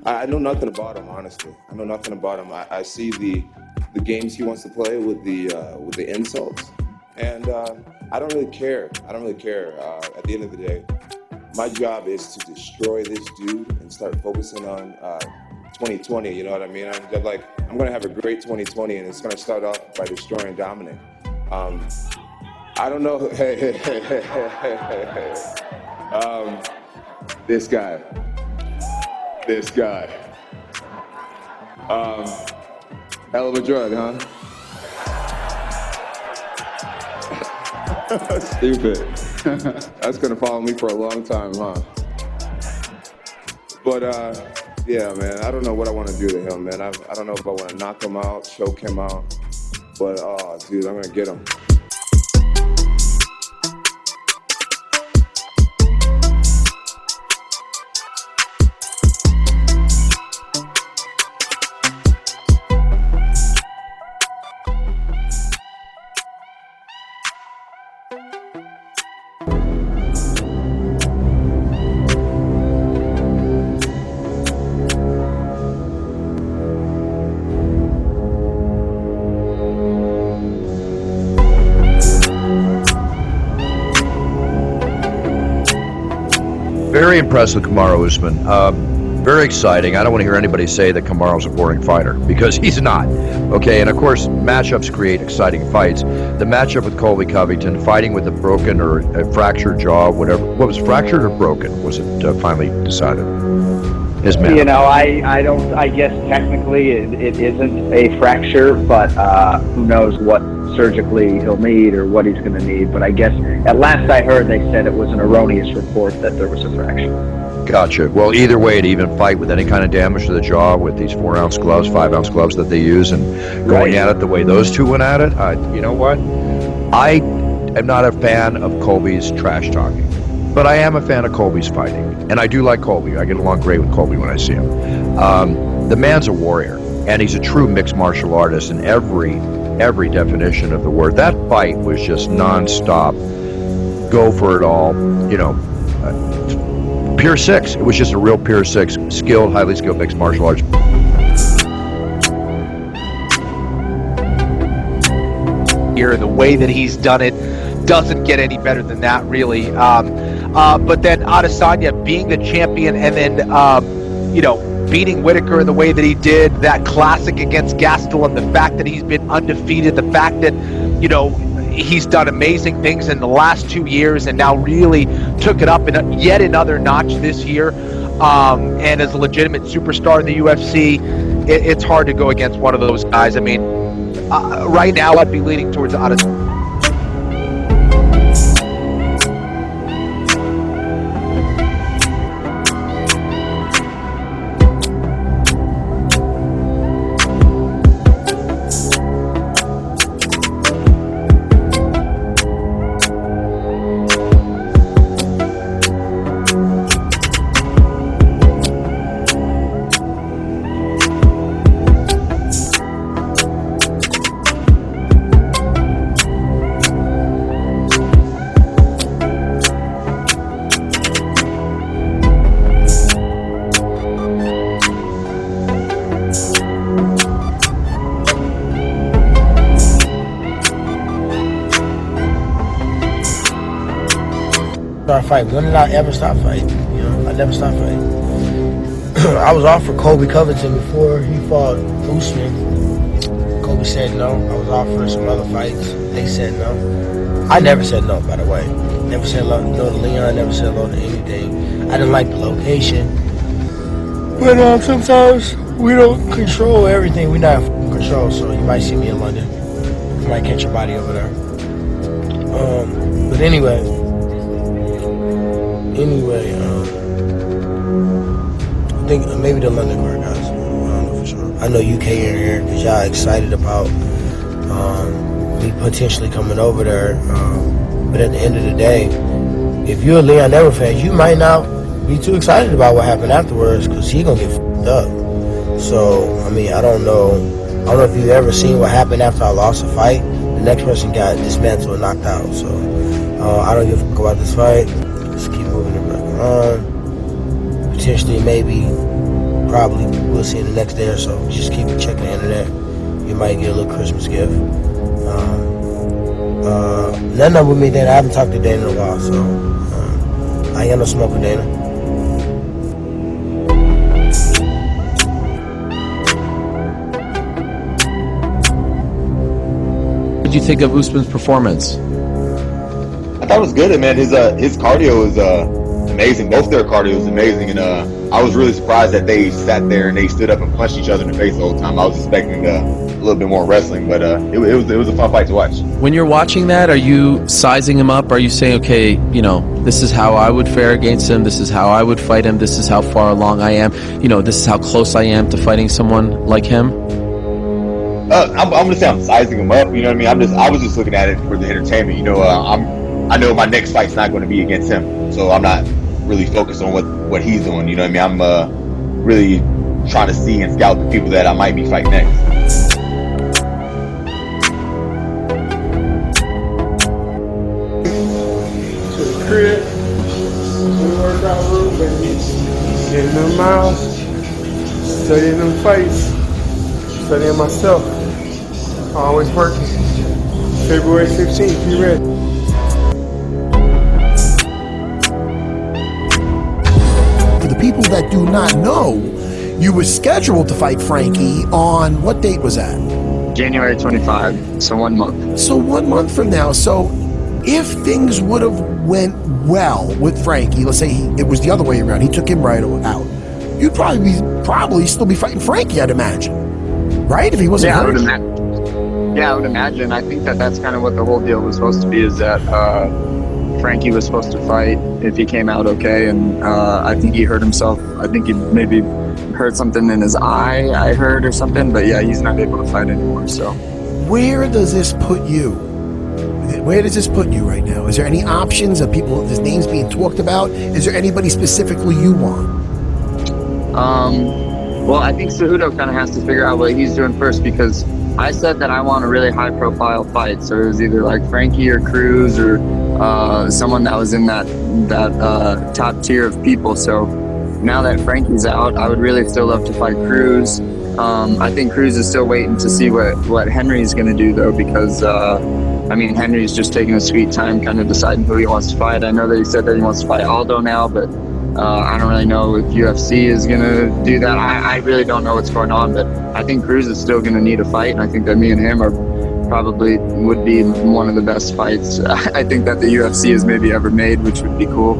I know nothing about him, honestly. I know nothing about him. I see the games he wants to play with the insults, and I don't really care. I don't really care. At the end of the day, my job is to destroy this dude and start focusing on 2020. You know what I mean? I'm gonna have a great 2020, and it's gonna start off by destroying Dominic. I don't know. This guy. Hell of a drug, huh? Stupid. That's gonna follow me for a long time, huh? But yeah, man, I don't know what I want to do to him, man. I don't know if I want to knock him out, choke him out, but dude, I'm gonna get him. Very impressed with Kamaru Usman. Very exciting. I don't want to hear anybody say that Kamaru's a boring fighter, because he's not. Okay, and of course, matchups create exciting fights. The matchup with Colby Covington, fighting with a broken or a fractured jaw, whatever. What was fractured or broken? Was it finally decided? His man. You know, I guess technically it isn't a fracture, but who knows what surgically he'll need or what he's going to need. But I guess at last I heard, they said it was an erroneous report that there was a fracture. Gotcha. Well, either way, to even fight with any kind of damage to the jaw with these 4-ounce gloves, 5-ounce gloves that they use, and going at it the way those two went at it, you know what? I am not a fan of Colby's trash talking, but I am a fan of Colby's fighting, and I do like Colby. I get along great with Colby when I see him. The man's a warrior, and he's a true mixed martial artist in every definition of the word. That fight was just nonstop, go for it all, you know. Pure six. It was just a real pure six, skilled, highly skilled mixed martial arts. Here, the way that he's done it doesn't get any better than that, really. But then Adesanya being the champion, and then you know, beating Whitaker in the way that he did, that classic against Gastelum, the fact that he's been undefeated, the fact that, you know, he's done amazing things in the last 2 years, and now really took it up in yet another notch this year. And as a legitimate superstar in the UFC, it's hard to go against one of those guys. I mean, right now I'd be leaning towards Adesanya. Fight. When did I ever stop fighting? You know, I never stopped fighting. I was off for Colby Covington before he fought Usman. Colby said no. I was off for some other fights. They said no. I never said no, by the way. Never said no to Leon. Never said no to anything. I didn't like the location. But sometimes we don't control everything. We're not in control, so you might see me in London. You might catch your body over there. But anyway, I think maybe the London card guys. I don't know for sure. I know UK in here because y'all excited about me potentially coming over there. But at the end of the day, if you're a Leon Edwards fan, you might not be too excited about what happened afterwards because he gonna get f***ed up. So I mean, I don't know if you've ever seen what happened after I lost a fight. The next person got dismantled and knocked out. So I don't give a fuck about this fight. Just keep moving it back on. Potentially, maybe Probably. We'll see it the next day or so. Just keep checking the internet. You might get a little Christmas gift. None of them with me, Dana. I haven't talked to Dana in a while, so I ain't got no smoke with Dana. What did you think of Usman's performance? I thought it was good, man. His cardio is amazing. Both their cardio is amazing, and I was really surprised that they sat there and they stood up and punched each other in the face the whole time. I was expecting a little bit more wrestling, but it was a fun fight to watch. When you're watching that, are you sizing him up? Are you saying, okay, this is how I would fare against him. This is how I would fight him. This is how far along I am. This is how close I am to fighting someone like him. I'm gonna say I'm sizing him up. You know what I mean? I was just looking at it for the entertainment. I know my next fight's not going to be against him, so I'm not really focused on what he's doing. You know what I mean? I'm really trying to see and scout the people that I might be fighting next. To the crib, to the workout room, baby. Getting them miles, studying them fights, studying myself. Always working. February 16th, be ready. For the people that do not know, you were scheduled to fight Frankie on what date was that? January 25, so 1 month. So 1 month from now. So if things would have went well with Frankie, let's say it was the other way around, he took him right out, you'd probably still be fighting Frankie, I'd imagine. Right? If he wasn't hurt? I would imagine. I think that's kind of what the whole deal was supposed to be, is that Frankie was supposed to fight if he came out okay, and I think he hurt himself. I think he maybe hurt something in his eye, I heard, or something, but yeah, he's not able to fight anymore. So where does this put you? Where does this put you right now? Is there any options of people, his name's being talked about? Is there anybody specifically you want? Well, I think Cejudo kind of has to figure out what he's doing first, because I said that I want a really high-profile fight, so it was either like Frankie or Cruz or someone that was in that top tier of people. So now that Frankie's out, I would really still love to fight Cruz. I think Cruz is still waiting to see what Henry's going to do, though, because Henry's just taking a sweet time kind of deciding who he wants to fight. I know that he said that he wants to fight Aldo now, but I don't really know if UFC is going to do that. I really don't know what's going on, but I think Cruz is still going to need a fight, and I think that me and him probably would be one of the best fights I think that the UFC has maybe ever made, which would be cool.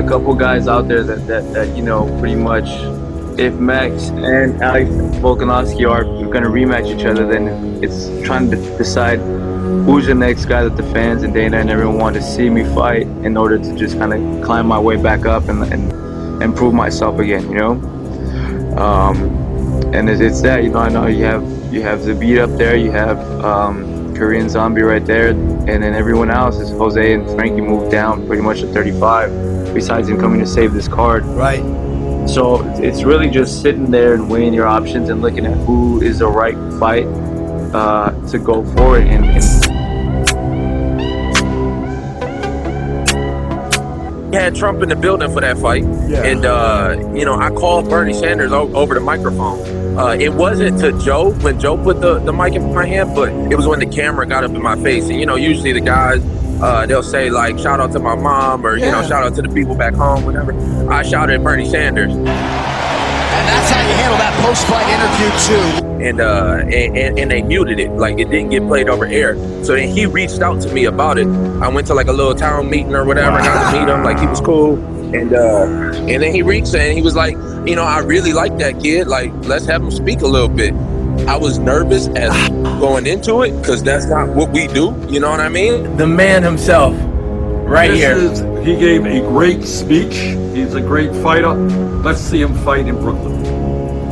Couple guys out there that pretty much, if Max and Alex Volkanovski are going to rematch each other, then it's trying to decide who's the next guy that the fans and Dana and everyone want to see me fight in order to just kind of climb my way back up and prove myself again, and it's that, I know you have Zabit up there, you have Korean Zombie right there, and then everyone else is Jose and Frankie moved down pretty much at 35. Besides him coming to save this card. Right. So it's really just sitting there and weighing your options and looking at who is the right fight to go for it. And had Trump in the building for that fight. Yeah. And, I called Bernie Sanders over the microphone. It wasn't to Joe when Joe put the mic in my hand, but it was when the camera got up in my face. And, usually the guys, they'll say, like, shout out to my mom or, shout out to the people back home, whatever. I shouted at Bernie Sanders. And that's how you handle that post-fight interview, too. And they muted it. Like, it didn't get played over air. So then he reached out to me about it. I went to, like, a little town meeting or whatever. I got to meet him. Like, he was cool. And then he reached and he was like, I really like that kid. Like, let's have him speak a little bit. I was nervous as going into it because that's not what we do. You know what I mean? The man himself, right here. He gave a great speech. He's a great fighter. Let's see him fight in Brooklyn.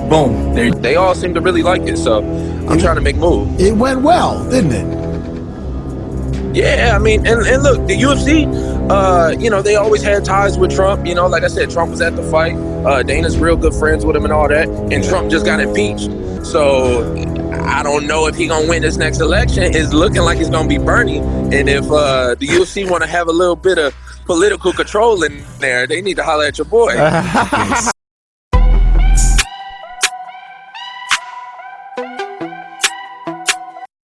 boom. They all seem to really like it, so I'm trying to make moves. It went well, didn't it? Yeah, I mean, and look, the UFC, they always had ties with Trump. Like I said, Trump was at the fight. Dana's real good friends with him and all that. And Trump just got impeached. So I don't know if he gonna win this next election. It's looking like it's gonna be Bernie. And if the UFC want to have a little bit of political control in there, they need to holler at your boy.